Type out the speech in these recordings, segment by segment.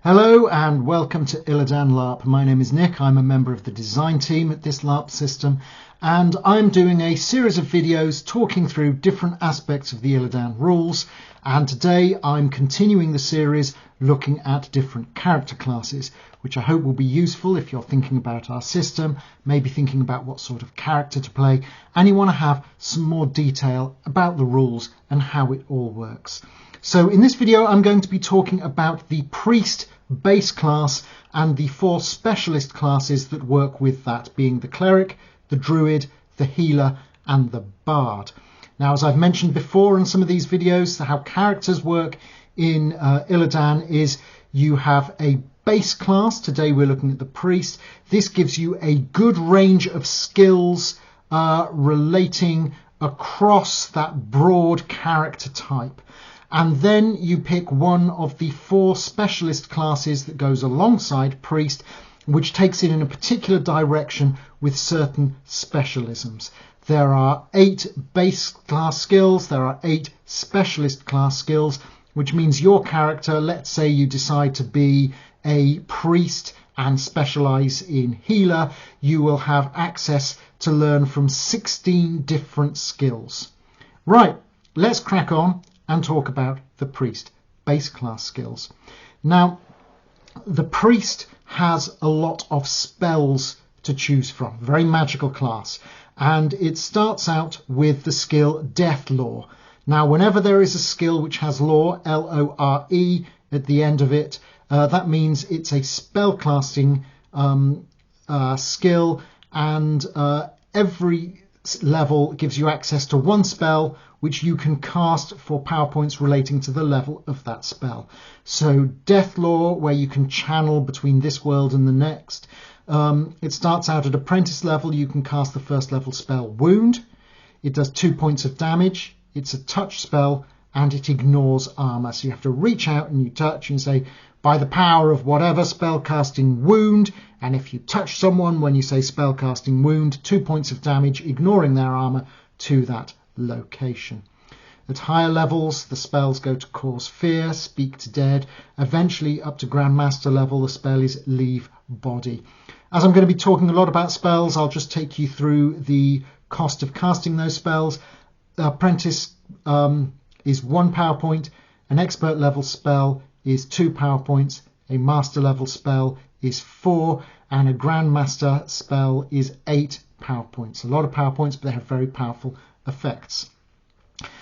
Hello and welcome to Ilydan LARP. My name is Nick. I'm a member of the design team at this LARP system, and I'm doing a series of videos talking through different aspects of the Ilydan rules, and today I'm continuing the series looking at different character classes, which I hope will be useful if you're thinking about our system, maybe thinking about what sort of character to play, and you want to have some more detail about the rules and how it all works. So in this video I'm going to be talking about the priest base class and the 4 specialist classes that work with that, being the Cleric, the Druid, the Healer and the Bard. Now, as I've mentioned before in some of these videos, how characters work in Ilydan is you have a base class. Today we're looking at the priest. This gives you a good range of skills relating across that broad character type. And then you pick one of the 4 specialist classes that goes alongside priest, which takes it in a particular direction with certain specialisms. There are 8 base class skills, there are 8 specialist class skills, which means your character, let's say you decide to be a priest and specialize in healer, you will have access to learn from 16 different skills. Right, let's crack on and talk about the priest base class skills. Now, the priest has a lot of spells to choose from, very magical class, and it starts out with the skill Death Lore. Now, whenever there is a skill which has lore, L-O-R-E, at the end of it, that means it's a spell casting skill, and every level gives you access to one spell which you can cast for power points relating to the level of that spell. So Death Lore, where you can channel between this world and the next. It starts out at apprentice level. You can cast the first level spell Wound. It does 2 points of damage. It's a touch spell and it ignores armor. So you have to reach out and you touch and say, by the power of whatever, spell casting Wound. And if you touch someone when you say spell casting Wound, 2 points of damage, ignoring their armor, to that location. At higher levels, the spells go to Cause Fear, Speak to Dead. Eventually, up to Grandmaster level, the spell is Leave Body. As I'm going to be talking a lot about spells, I'll just take you through the cost of casting those spells. Apprentice is 1 power point. An expert level spell is 2 power points. A master level spell is 4. And a Grandmaster spell is 8 power points. A lot of power points, but they have very powerful effects.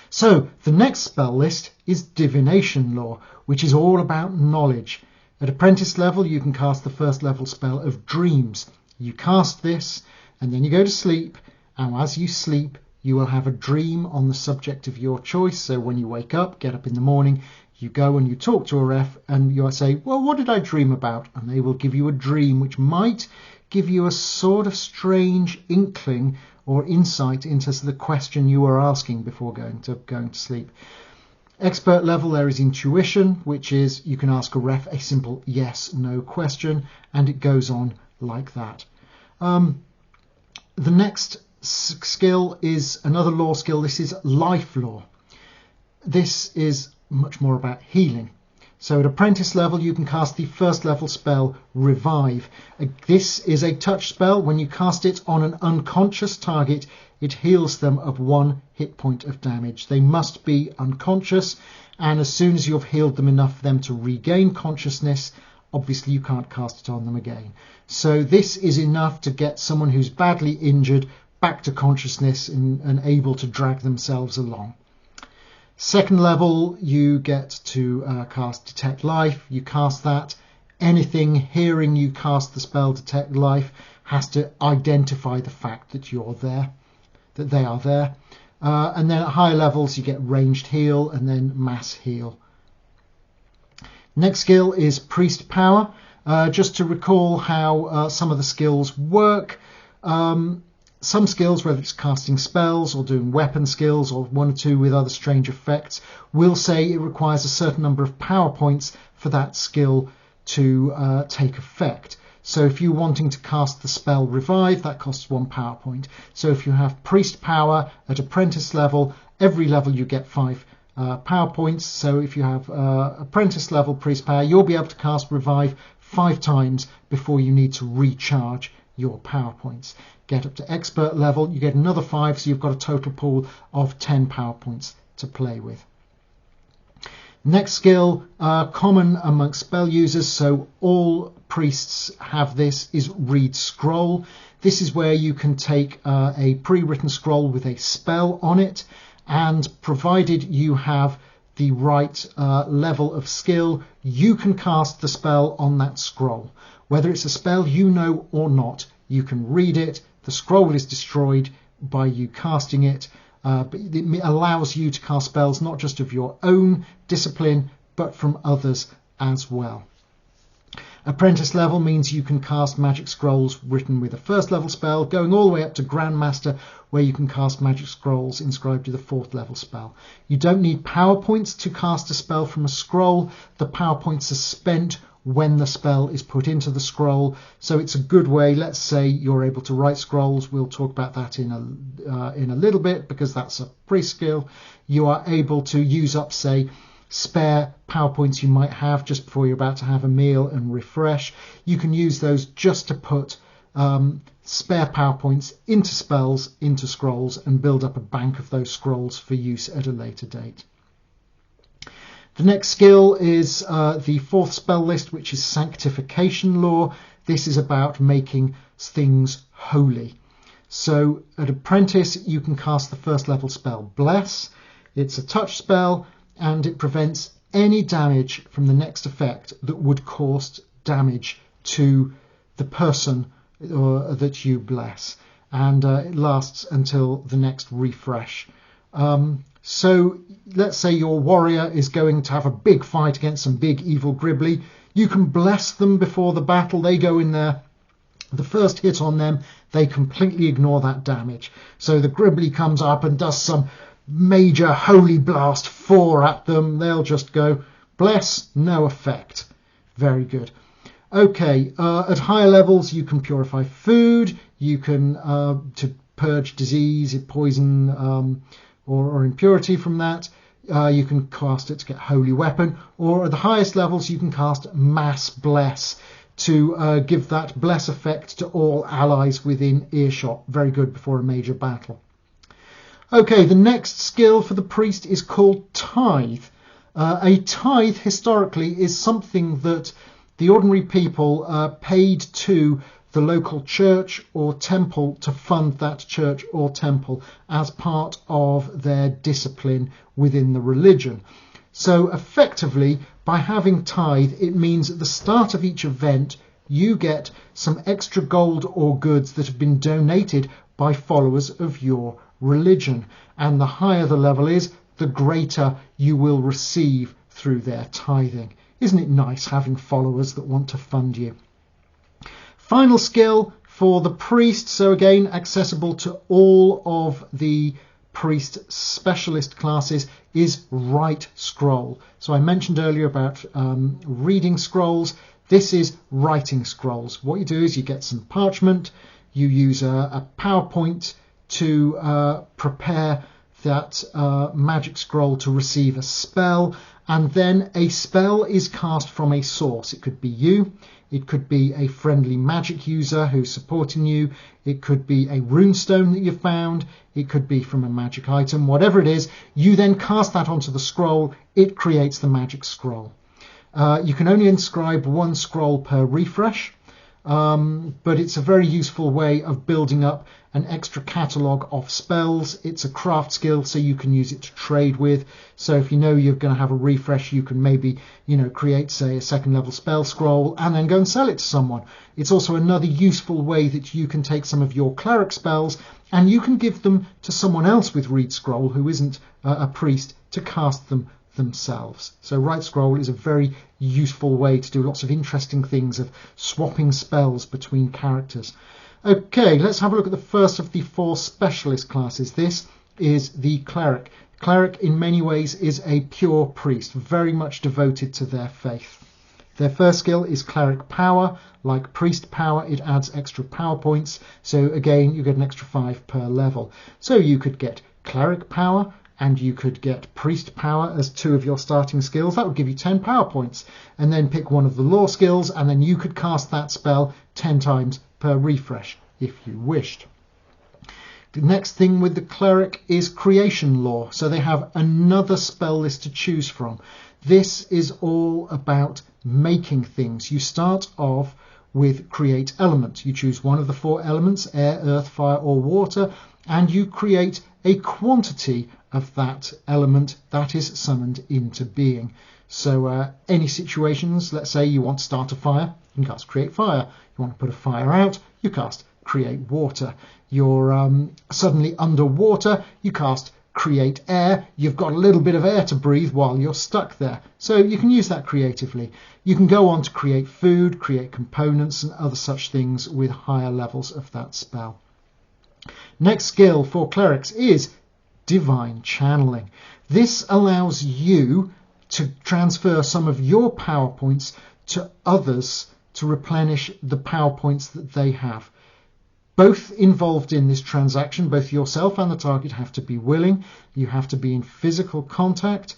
So the next spell list is Divination Lore, which is all about knowledge. At apprentice level, you can cast the first level spell of Dreams. You cast this and then you go to sleep, and as you sleep you will have a dream on the subject of your choice. So when you wake up, get up in the morning, you go and you talk to a ref and you say, well, what did I dream about? And they will give you a dream which might give you a sort of strange inkling or insight into the question you were asking before going to sleep. Expert level, there is Intuition, which is you can ask a ref a simple yes/no question, and it goes on like that. The next skill is another lore skill. This is Life Lore. This is much more about healing. So at apprentice level, you can cast the first level spell Revive. This is a touch spell. When you cast it on an unconscious target, it heals them of 1 hit point of damage. They must be unconscious, and as soon as you've healed them enough for them to regain consciousness, obviously you can't cast it on them again. So this is enough to get someone who's badly injured back to consciousness and able to drag themselves along. Second level, you get to cast Detect Life. You cast that. Anything hearing you cast the spell Detect Life has to identify the fact that you're there, that they are there. And then at higher levels, you get Ranged Heal and then Mass Heal. Next skill is Priest Power. Just to recall how some of the skills work. Some skills, whether it's casting spells or doing weapon skills or 1 or 2 with other strange effects, will say it requires a certain number of power points for that skill to take effect. So if you're wanting to cast the spell Revive, that costs 1 power point. So if you have Priest Power at apprentice level, every level you get 5 power points. So if you have apprentice level priest power, you'll be able to cast revive 5 times before you need to recharge your power points. Get up to expert level, you get another 5, so you've got a total pool of 10 power points to play with. Next skill, common amongst spell users, so all priests have this, is read scroll. This is where you can take a pre-written scroll with a spell on it, and provided you have the right level of skill, you can cast the spell on that scroll. Whether it's a spell you know or not, you can read it. The scroll is destroyed by you casting it, but it allows you to cast spells not just of your own discipline, but from others as well. Apprentice level means you can cast magic scrolls written with a first level spell, going all the way up to Grandmaster, where you can cast magic scrolls inscribed with a 4th level spell. You don't need power points to cast a spell from a scroll. The power points are spent when the spell is put into the scroll, so it's a good way. Let's say you're able to write scrolls. We'll talk about that in a little bit, because that's a pre-skill. You are able to use up, say, spare power points you might have just before you're about to have a meal and refresh. You can use those just to put spare power points into spells, into scrolls, and build up a bank of those scrolls for use at a later date. The next skill is the 4th spell list, which is Sanctification Law. This is about making things holy. So at Apprentice, you can cast the 1st level spell, Bless. It's a touch spell, and it prevents any damage from the next effect that would cause damage to the person that you bless. And it lasts until the next refresh. So let's say your warrior is going to have a big fight against some big evil gribbly. You can bless them before the battle. They go in there. The first hit on them, they completely ignore that damage. So the gribbly comes up and does some major holy blast 4 at them. They'll just go, bless, no effect. Very good. Okay, at higher levels you can purify food. You can to purge disease, poison, or impurity from that. You can cast it to get holy weapon, or at the highest levels you can cast mass bless to give that bless effect to all allies within earshot. Very good before a major battle. Okay, the next skill for the priest is called tithe. A tithe historically is something that the ordinary people paid to the local church or temple to fund that church or temple as part of their discipline within the religion. So effectively, by having tithe, it means at the start of each event you get some extra gold or goods that have been donated by followers of your religion, and the higher the level is, the greater you will receive through their tithing. Isn't it nice having followers that want to fund you? Final skill for the priest, so again accessible to all of the priest specialist classes, is write scroll. So I mentioned earlier about reading scrolls. This is writing scrolls. What you do is you get some parchment, you use a PowerPoint to prepare that magic scroll to receive a spell, and then a spell is cast from a source. It could be you, it could be a friendly magic user who's supporting you, it could be a runestone that you found, it could be from a magic item. Whatever it is, you then cast that onto the scroll. It creates the magic scroll. You can only inscribe 1 scroll per refresh, but it's a very useful way of building up an extra catalogue of spells. It's a craft skill, so you can use it to trade with. So if you know you're going to have a refresh, you can maybe, create, say, a 2nd level spell scroll and then go and sell it to someone. It's also another useful way that you can take some of your cleric spells and you can give them to someone else with read scroll who isn't a priest to cast them themselves. So write scroll is a very useful way to do lots of interesting things of swapping spells between characters. Okay, let's have a look at the first of the 4 specialist classes. This is the cleric. Cleric in many ways is a pure priest, very much devoted to their faith. Their first skill is cleric power. Like priest power, it adds extra power points. So again, you get an extra 5 per level. So you could get cleric power, and you could get priest power as 2 of your starting skills. That would give you 10 power points, and then pick one of the lore skills, and then you could cast that spell 10 times per refresh if you wished. The next thing with the cleric is creation lore, so they have another spell list to choose from. This is all about making things. You start off with create element. You choose one of the 4 elements, air, earth, fire or water, and you create a quantity of that element that is summoned into being. So any situations, let's say you want to start a fire, you can cast create fire. You want to put a fire out, you cast create water. You're suddenly underwater, you cast create air. You've got a little bit of air to breathe while you're stuck there, so you can use that creatively. You can go on to create food, create components and other such things with higher levels of that spell. Next skill for clerics is divine channeling. This allows you to transfer some of your power points to others to replenish the power points that they have. Both involved in this transaction, both yourself and the target, have to be willing. You have to be in physical contact.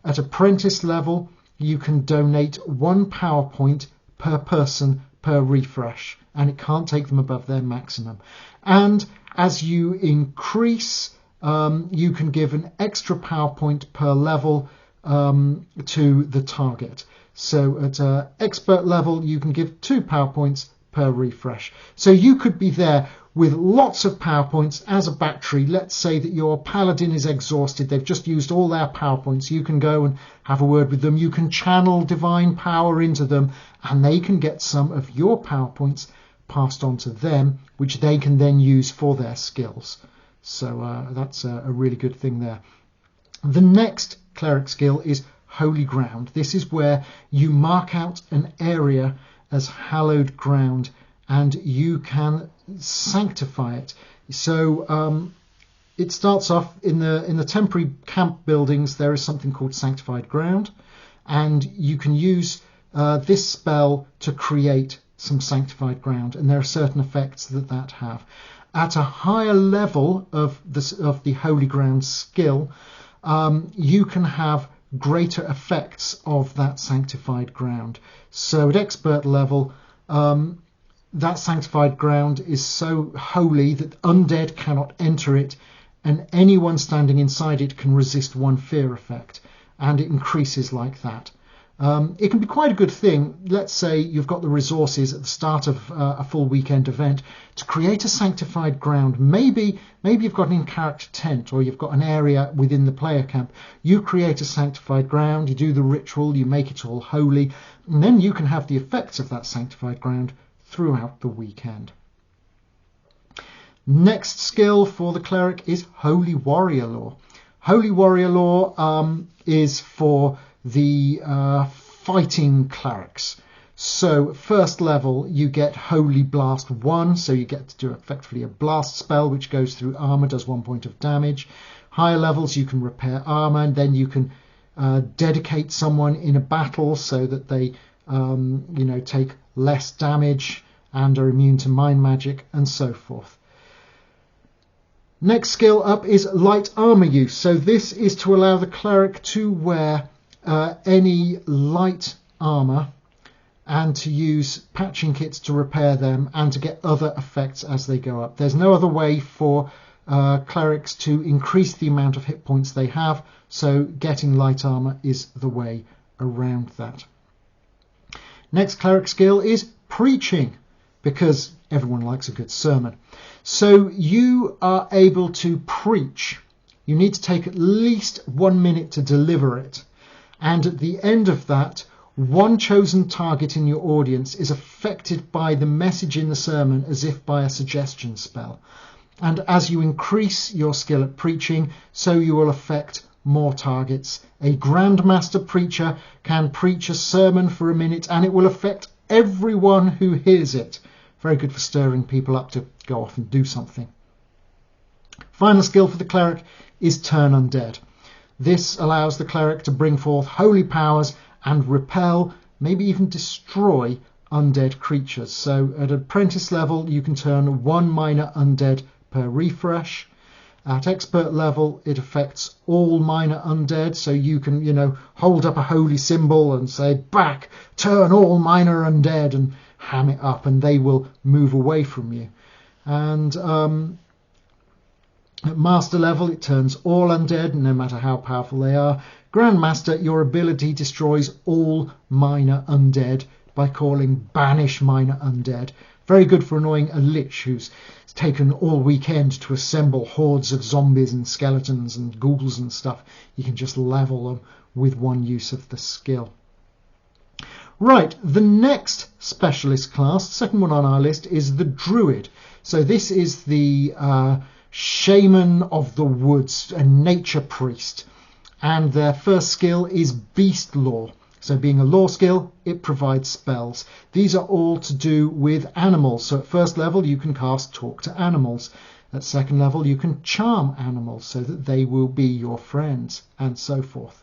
At apprentice level, you can donate 1 power point per person per refresh, and it can't take them above their maximum. And as you increase, you can give an extra power point per level to the target. So at expert level, you can give 2 power points per refresh. So you could be there with lots of power points as a battery. Let's say that your paladin is exhausted, they've just used all their power points. You can go and have a word with them, you can channel divine power into them, and they can get some of your power points passed on to them, which they can then use for their skills. So that's a really good thing there. The next cleric skill is holy ground. This is where you mark out an area as hallowed ground and you can sanctify it. So it starts off in the temporary camp buildings. There is something called sanctified ground, and you can use this spell to create some sanctified ground, and there are certain effects that have. At a higher level of the holy ground skill, you can have greater effects of that sanctified ground. So at expert level, that sanctified ground is so holy that undead cannot enter it, and anyone standing inside it can resist 1 fear effect, and it increases like that. It can be quite a good thing. Let's say you've got the resources at the start of a full weekend event to create a sanctified ground. Maybe you've got an in-character tent, or you've got an area within the player camp. You create a sanctified ground, you do the ritual, you make it all holy, and then you can have the effects of that sanctified ground throughout the weekend. Next skill for the cleric is Holy Warrior Lore. Holy Warrior Lore is for the fighting clerics. So first level you get Holy Blast 1, so you get to do effectively a blast spell which goes through armor, does 1 point of damage. Higher levels you can repair armor, and then you can dedicate someone in a battle so that they take less damage and are immune to mind magic and so forth. Next skill up is light armor use. So this is to allow the cleric to wear any light armor and to use patching kits to repair them and to get other effects as they go up. There's no other way for clerics to increase the amount of hit points they have, so getting light armor is the way around that. Next cleric skill is preaching, because everyone likes a good sermon. So you are able to preach. You need to take at least 1 minute to deliver it. And at the end of that, 1 chosen target in your audience is affected by the message in the sermon as if by a suggestion spell. And as you increase your skill at preaching, so you will affect more targets. A Grandmaster preacher can preach a sermon for a minute and it will affect everyone who hears it. Very good for stirring people up to go off and do something. Final skill for the cleric is Turn Undead. This allows the cleric to bring forth holy powers and repel, maybe even destroy, undead creatures. So at apprentice level you can turn 1 minor undead per refresh. At expert level, it affects all minor undead, so you can, hold up a holy symbol and say, back, turn all minor undead, and ham it up, and they will move away from you. And at master level, it turns all undead, no matter how powerful they are. Grandmaster, your ability destroys all minor undead by calling banish minor undead. Very good for annoying a lich who's taken all weekend to assemble hordes of zombies and skeletons and ghouls and stuff. You can just level them with one use of the skill. Right, the next specialist class, second one on our list, is the Druid. So this is the shaman of the woods, a nature priest. And their first skill is beast lore. So being a lore skill, it provides spells. These are all to do with animals. So at first level, you can cast Talk to Animals. At second level, you can charm animals so that they will be your friends, and so forth.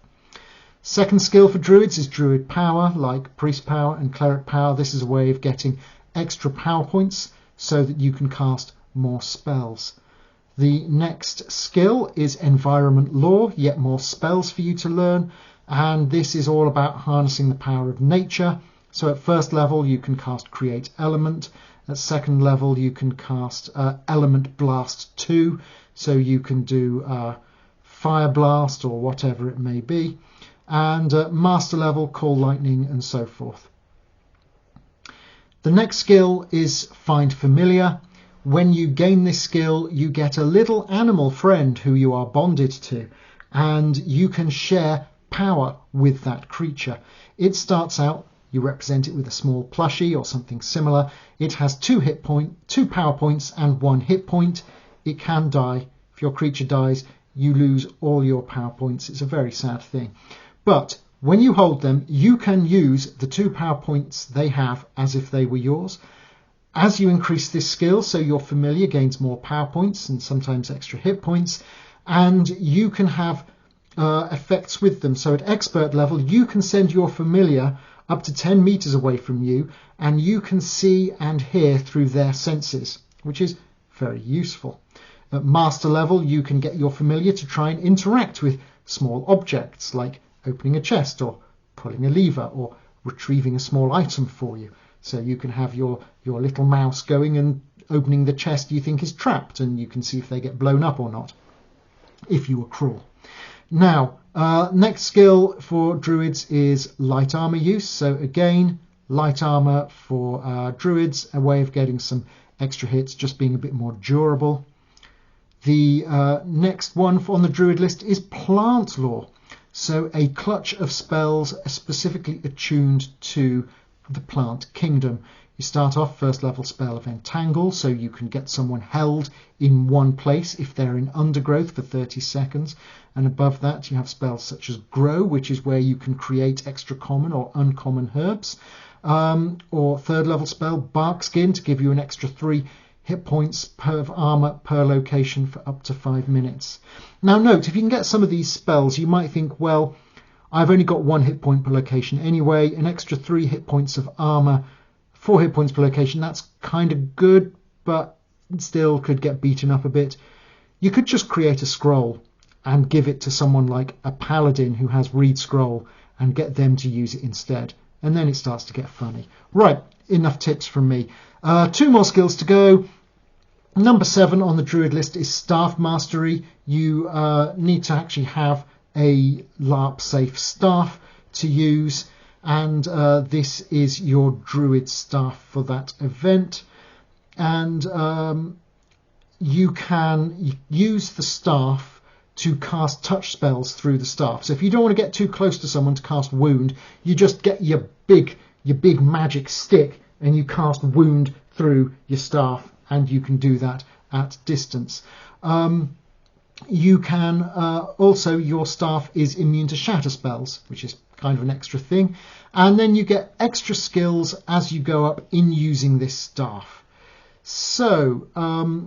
Second skill for druids is druid power, like priest power and cleric power. This is a way of getting extra power points so that you can cast more spells. The next skill is environment lore, yet more spells for you to learn. And this is all about harnessing the power of nature. So at first level, you can cast Create Element. At second level, you can cast Element Blast 2. So you can do Fire Blast or whatever it may be. And at master level, Call Lightning and so forth. The next skill is Find Familiar. When you gain this skill, you get a little animal friend who you are bonded to. And you can share power with that creature. It starts out, you represent it with a small plushie or something similar. It has 2 power points and 1 hit point. It can die. If your creature dies, you lose all your power points. It's a very sad thing. But when you hold them, you can use the 2 power points they have as if they were yours. As you increase this skill, so your familiar gains more power points and sometimes extra hit points, and you can have effects with them. So at expert level, you can send your familiar up to 10 meters away from you, and you can see and hear through their senses, which is very useful. At master level, you can get your familiar to try and interact with small objects, like opening a chest or pulling a lever or retrieving a small item for you. So you can have your little mouse going and opening the chest you think is trapped, and you can see if they get blown up or not, if you were cruel. Now, next skill for druids is light armor use. So again, light armor for druids, a way of getting some extra hits, just being a bit more durable. The next one on the druid list is plant lore. So a clutch of spells specifically attuned to the plant kingdom. You start off first level spell of Entangle, so you can get someone held in one place if they're in undergrowth for 30 seconds. And above that you have spells such as Grow, which is where you can create extra common or uncommon herbs. Or third level spell Bark Skin to give you an extra 3 hit points per armor per location for up to 5 minutes. Now note, if you can get some of these spells, you might think, well, I've only got 1 hit point per location anyway, an extra 3 hit points of armor, 4 hit points per location, that's kind of good, but still could get beaten up a bit. You could just create a scroll and give it to someone like a paladin who has Read Scroll and get them to use it instead. And then it starts to get funny. Right, enough tips from me. 2 more skills to go. Number 7 on the Druid list is Staff Mastery. You need to actually have a LARP safe staff to use, and this is your Druid staff for that event. And you can use the staff to cast touch spells through the staff. So if you don't want to get too close to someone to cast Wound, you just get your big magic stick and you cast Wound through your staff, and you can do that at distance. You can also, your staff is immune to shatter spells, which is kind of an extra thing, and then you get extra skills as you go up in using this staff. So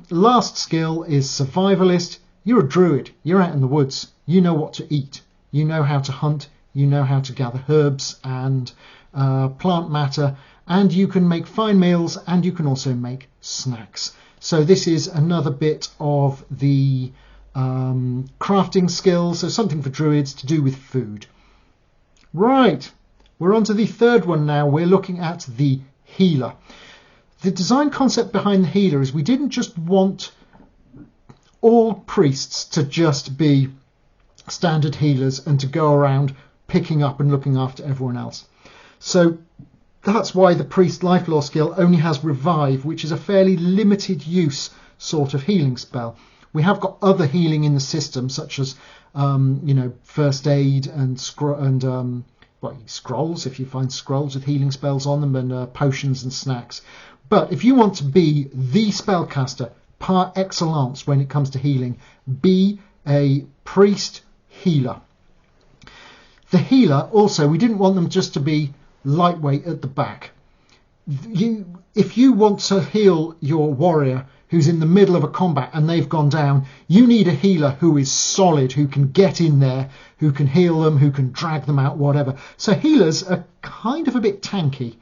last skill is Survivalist. You're a druid, you're out in the woods, you know what to eat, you know how to hunt, you know how to gather herbs and plant matter, and you can make fine meals, and you can also make snacks. So this is another bit of the crafting skills, so something for druids to do with food. Right, we're on to the third one now. We're looking at the healer. The design concept behind the healer is we didn't just want all priests to just be standard healers and to go around picking up and looking after everyone else. So that's why the priest life law skill only has revive, which is a fairly limited use sort of healing spell. We have got other healing in the system, such as first aid and scrolls, if you find scrolls with healing spells on them, and potions and snacks. But if you want to be the spellcaster par excellence when it comes to healing, be a priest healer. The healer also, we didn't want them just to be lightweight at the back. If you want to heal your warrior who's in the middle of a combat and they've gone down, you need a healer who is solid, who can get in there, who can heal them, who can drag them out, whatever. So healers are kind of a bit tanky,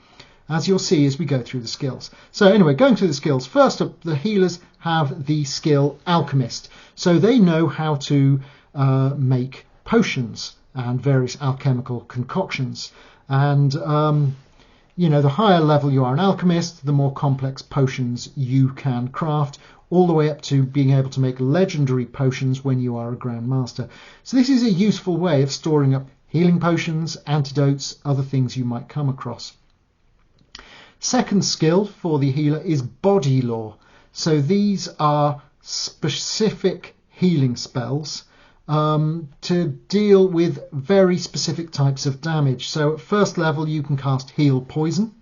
as you'll see as we go through the skills. So anyway, going through the skills, first up, the healers have the skill Alchemist. So they know how to make potions and various alchemical concoctions. And the higher level you are an alchemist, the more complex potions you can craft, all the way up to being able to make legendary potions when you are a Grandmaster. So this is a useful way of storing up healing potions, antidotes, other things you might come across. Second skill for the healer is Body Law. So these are specific healing spells to deal with very specific types of damage. So at first level you can cast Heal Poison.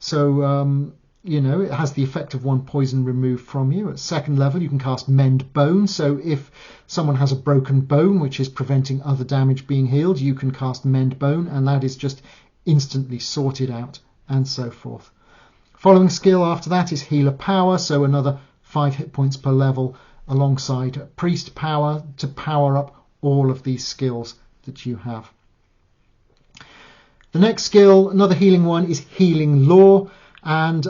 So it has the effect of one poison removed from you. At second level you can cast Mend Bone. So if someone has a broken bone which is preventing other damage being healed, you can cast Mend Bone, and that is just instantly sorted out, and so forth. Following skill after that is Healer Power, so another 5 hit points per level alongside Priest Power to power up all of these skills that you have. The next skill, another healing one, is Healing Law, and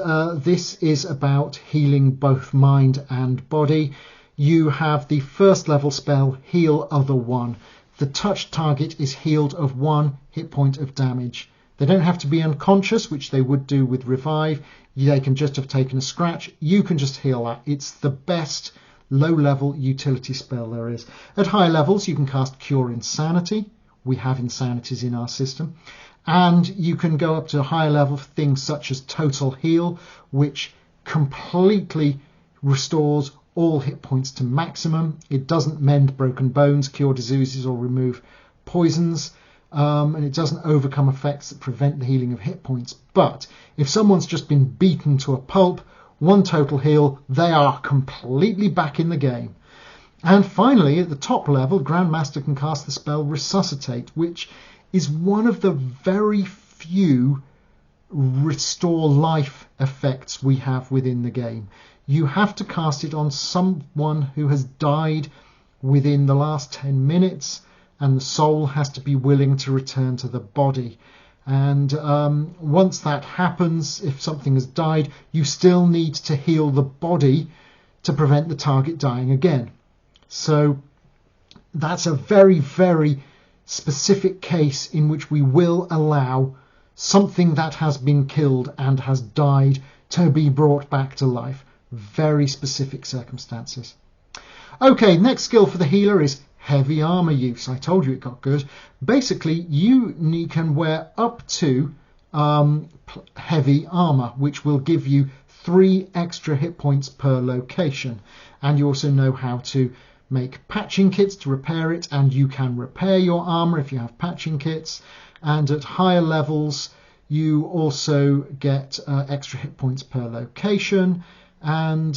this is about healing both mind and body. You have the first level spell Heal Other One. The touched target is healed of 1 hit point of damage. They don't have to be unconscious, which they would do with Revive. They can just have taken a scratch. You can just heal that. It's the best low-level utility spell there is. At higher levels, you can cast Cure Insanity. We have Insanities in our system. And you can go up to a higher level for things such as Total Heal, which completely restores all hit points to maximum. It doesn't mend broken bones, cure diseases, or remove poisons. And it doesn't overcome effects that prevent the healing of hit points. But if someone's just been beaten to a pulp, 1 total heal, they are completely back in the game. And finally, at the top level, Grandmaster can cast the spell Resuscitate, which is one of the very few restore life effects we have within the game. You have to cast it on someone who has died within the last 10 minutes, and the soul has to be willing to return to the body. And once that happens, if something has died, you still need to heal the body to prevent the target dying again. So that's a very, very specific case in which we will allow something that has been killed and has died to be brought back to life. Very specific circumstances. Okay, next skill for the healer is Heavy Armor use. I told you it got good. Basically, you can wear up to heavy armor, which will give you 3 extra hit points per location. And you also know how to make patching kits to repair it, and you can repair your armor if you have patching kits. And at higher levels, you also get extra hit points per location, and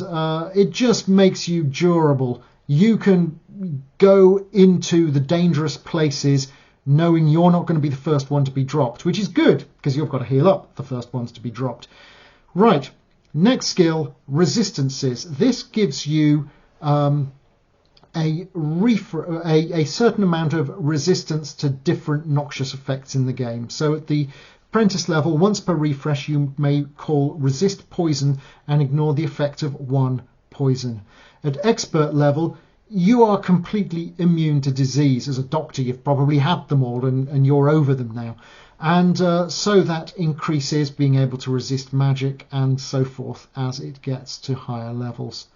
it just makes you durable. You can go into the dangerous places knowing you're not going to be the first one to be dropped, which is good because you've got to heal up the first ones to be dropped. Right, next skill, Resistances. This gives you a certain amount of resistance to different noxious effects in the game. So at the Apprentice level, once per refresh, you may call Resist Poison and ignore the effect of 1 poison. At Expert level, you are completely immune to disease. As a doctor, you've probably had them all and you're over them now. And so that increases being able to resist magic and so forth as it gets to higher levels.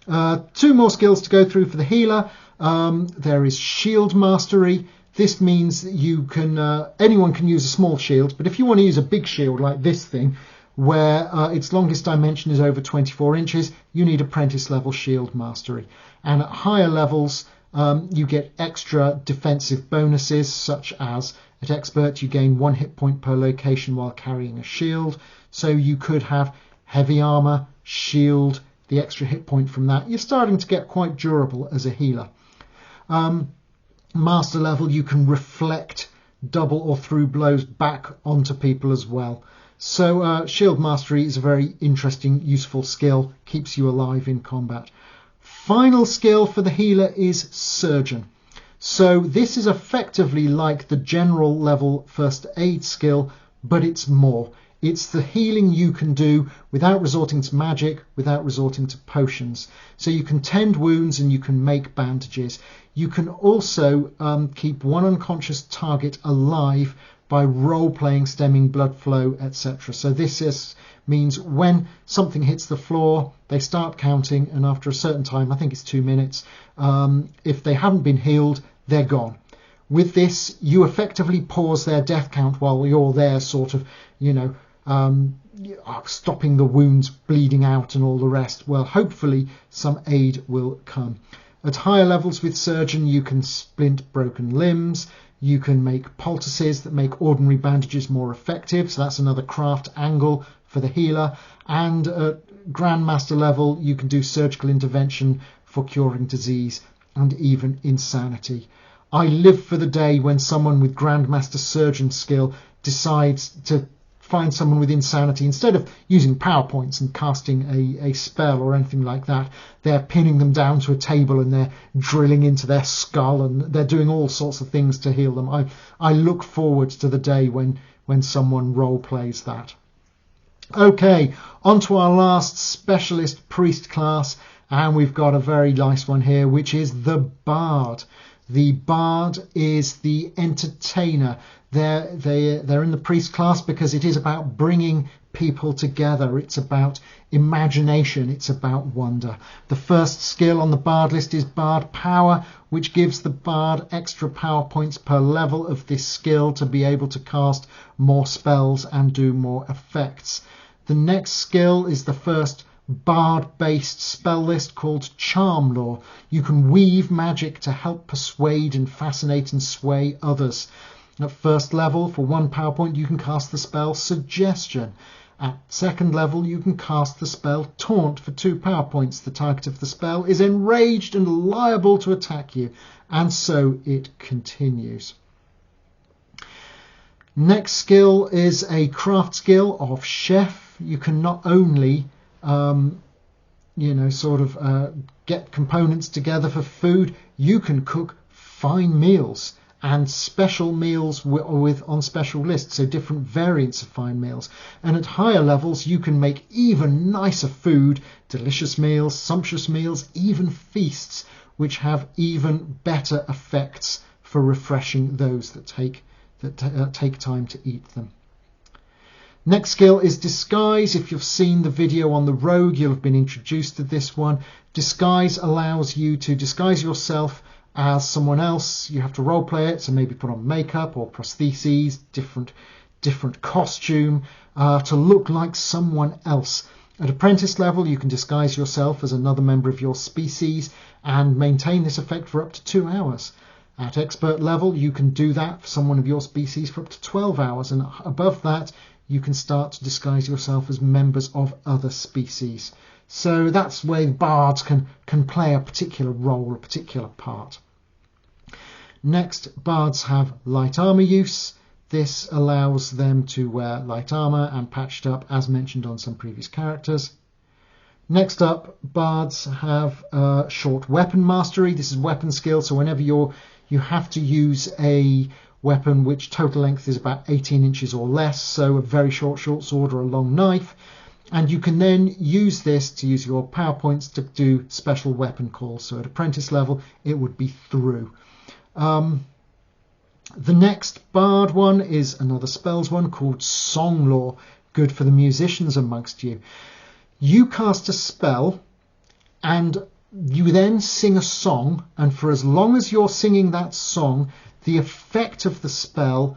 2 more skills to go through for the healer. There is shield mastery. This means that you can anyone can use a small shield, but if you want to use a big shield like this thing, where its longest dimension is over 24 inches, you need apprentice level shield mastery. And at higher levels, you get extra defensive bonuses, such as at expert you gain 1 hit point per location while carrying a shield. So you could have heavy armor, shield, the extra hit point from that. You're starting to get quite durable as a healer. Master level, you can reflect double or through blows back onto people as well. So shield mastery is a very interesting, useful skill, keeps you alive in combat. Final skill for the healer is surgeon. So this is effectively like the general level first aid skill, but it's more. It's the healing you can do without resorting to magic, without resorting to potions. So you can tend wounds and you can make bandages. You can also keep one unconscious target alive by role-playing, stemming blood flow, etc. So this means when something hits the floor, they start counting, and after a certain time, I think it's 2 minutes, if they haven't been healed, they're gone. With this, you effectively pause their death count while you're there sort of, stopping the wounds bleeding out and all the rest. Well, hopefully some aid will come. At higher levels with surgeon, you can splint broken limbs. You can make poultices that make ordinary bandages more effective. So that's another craft angle for the healer. And at Grandmaster level, you can do surgical intervention for curing disease and even insanity. I live for the day when someone with Grandmaster surgeon skill decides to find someone with insanity. Instead of using PowerPoints and casting a spell or anything like that, they're pinning them down to a table and they're drilling into their skull and they're doing all sorts of things to heal them. I look forward to the day when someone role plays that. Okay, on to our last specialist priest class, and we've got a very nice one here, which is the Bard. The Bard is the entertainer. They're in the priest class because it is about bringing people together. It's about imagination. It's about wonder. The first skill on the Bard list is Bard Power, which gives the Bard extra power points per level of this skill to be able to cast more spells and do more effects. The next skill is the first Bard-based spell list called Charm Lore. You can weave magic to help persuade and fascinate and sway others. At first level, for 1 power point, you can cast the spell Suggestion. At second level, you can cast the spell Taunt for 2 power points. The target of the spell is enraged and liable to attack you, and so it continues. Next skill is a craft skill of Chef. You can not only get components together for food, you can cook fine meals and special meals on special lists, so different variants of fine meals. And at higher levels, you can make even nicer food, delicious meals, sumptuous meals, even feasts, which have even better effects for refreshing those that take time to eat them. Next skill is Disguise. If you've seen the video on the Rogue, you'll have been introduced to this one. Disguise allows you to disguise yourself as someone else. You have to roleplay it, so maybe put on makeup or prostheses, different costume to look like someone else. At apprentice level, you can disguise yourself as another member of your species and maintain this effect for up to 2 hours. At expert level, you can do that for someone of your species for up to 12 hours, and above that, you can start to disguise yourself as members of other species. So that's where bards can play a particular role, a particular part. Next, bards have light armor use. This allows them to wear light armor and patched up, as mentioned on some previous characters. Next up, bards have short weapon mastery. This is weapon skill, so whenever you have to use a weapon which total length is about 18 inches or less, so a very short sword or a long knife, And you can then use this to use your power points to do special weapon calls. So at apprentice level, it would be through. The next bard one is another spells one called Song Lore, good for the musicians amongst you. You cast a spell and you then sing a song, and for as long as you're singing that song, the effect of the spell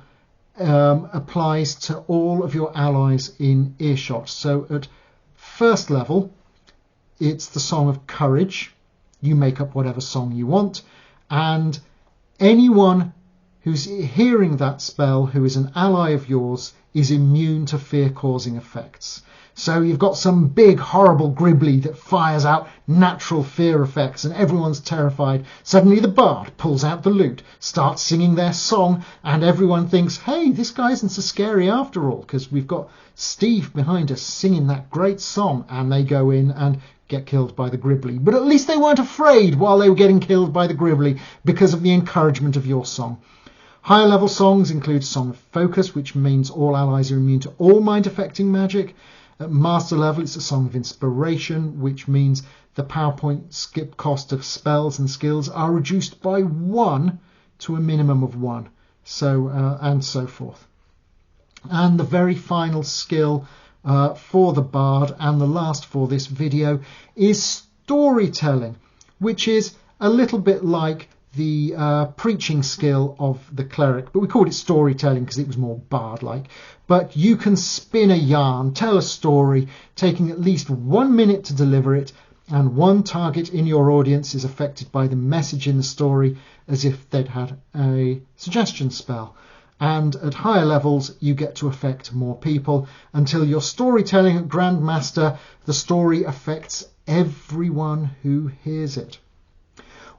applies to all of your allies in earshot. So at first level, it's the Song of Courage. You make up whatever song you want, and anyone who's hearing that spell who is an ally of yours is immune to fear-causing effects. So you've got some big horrible gribbly that fires out natural fear effects and everyone's terrified. Suddenly the bard pulls out the lute, starts singing their song, and everyone thinks, hey, this guy isn't so scary after all, because we've got Steve behind us singing that great song, and they go in and get killed by the gribbly. But at least they weren't afraid while they were getting killed by the gribbly because of the encouragement of your song. Higher level songs include Song of Focus, which means all allies are immune to all mind-affecting magic. At master level, it's a Song of Inspiration, which means the PowerPoint skip cost of spells and skills are reduced by 1 to a minimum of 1, so and so forth. And the very final skill for the bard, and the last for this video, is storytelling, which is a little bit like the preaching skill of the cleric, but we called it storytelling because it was more bard-like. But you can spin a yarn, tell a story, taking at least 1 minute to deliver it, and one target in your audience is affected by the message in the story as if they'd had a suggestion spell. And at higher levels, you get to affect more people until you're storytelling at Grandmaster. The story affects everyone who hears it.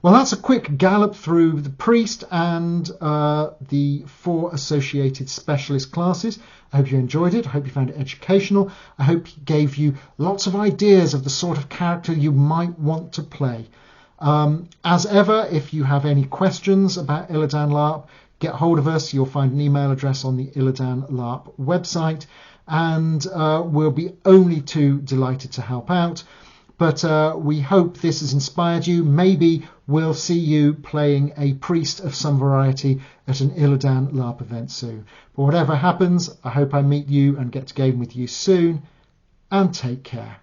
Well, that's a quick gallop through the priest and the 4 associated specialist classes. I hope you enjoyed it. I hope you found it educational. I hope it gave you lots of ideas of the sort of character you might want to play. As ever, if you have any questions about Ilydan LARP, get hold of us. You'll find an email address on the Ilydan LARP website, and we'll be only too delighted to help out. But we hope this has inspired you. Maybe we'll see you playing a priest of some variety at an Ilydan LARP event soon. But whatever happens, I hope I meet you and get to game with you soon. And take care.